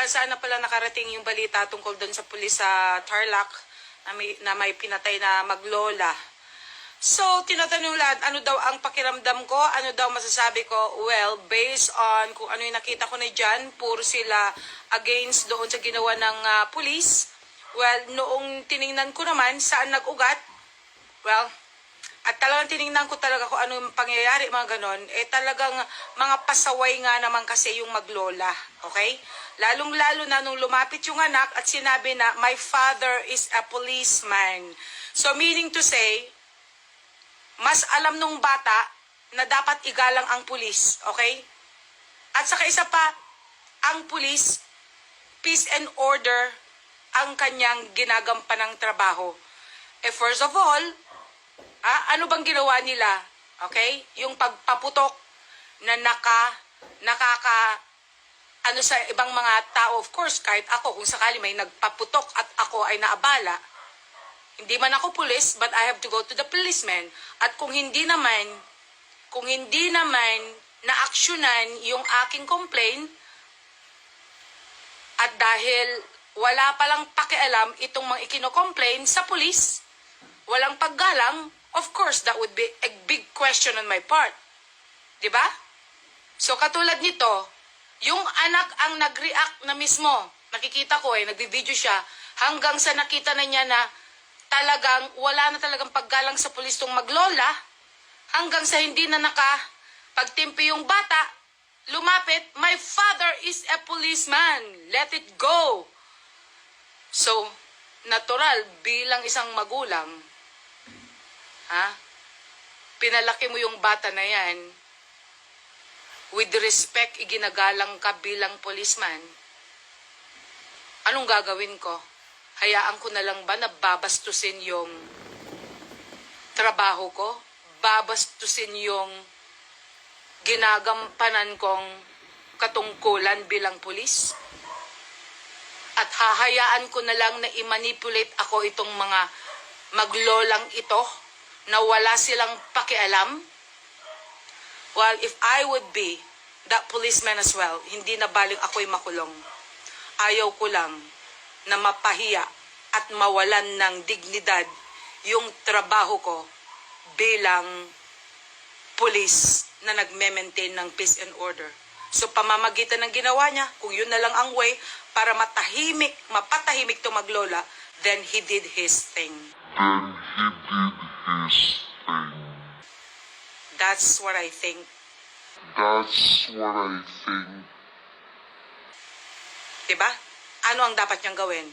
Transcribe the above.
sana pala nakarating yung balita tungkol doon sa pulis sa Tarlac na may pinatay na maglola. So, tinatanong lahat, ano daw ang pakiramdam ko? Ano daw masasabi ko? Well, based on kung ano yung nakita ko na dyan, puro sila against doon sa ginawa ng pulis. Well, noong tiningnan ko naman saan nag-ugat, well, at talagang tiningnan ko talaga kung ano yung pangyayari, mga ganon, talagang mga pasaway nga naman kasi yung maglola, okay? Lalong-lalo na nung lumapit yung anak at sinabi na, my father is a policeman. So, meaning to say, mas alam nung bata na dapat igalang ang pulis, okay? At saka isa pa, ang pulis, peace and order, ang kanyang ginagampanang trabaho. First of all, ano bang ginawa nila? Okay? Yung pagpaputok na ano sa ibang mga tao, of course, kahit ako, kung sakali may nagpaputok at ako ay naabala, hindi man ako pulis, but I have to go to the policeman. At kung hindi naman na-actionan yung aking complaint, at dahil wala palang pakialam itong mga ikino-complain sa pulis, walang paggalang, of course, that would be a big question on my part. Diba? So, katulad nito, yung anak ang nag-react na mismo. Nakikita ko nagbi-video siya, hanggang sa nakita na niya na talagang wala na talagang paggalang sa pulis tong maglola, hanggang sa hindi na nakapagtimpi yung bata, lumapit, my father is a policeman. Let it go. So, natural, bilang isang magulang, pinalaki mo yung bata na yan, with respect, iginagalang ka bilang policeman, anong gagawin ko? Hayaan ko na lang ba na babastusin yung trabaho ko? Babastusin yung ginagampanan kong katungkulan bilang pulis? At hahayaan ko na lang na i-manipulate ako itong mga maglolang ito na wala silang pakialam? Well, if I would be that policeman as well, hindi na baling ako'y makulong. Ayaw ko lang na mapahiya at mawalan ng dignidad yung trabaho ko bilang pulis na nagme-maintain ng peace and order. So, pamamagitan ng ginawa niya, kung yun na lang ang way para mapatahimik to maglola, then he did his thing. That's what I think. Diba? Ano ang dapat niyang gawin?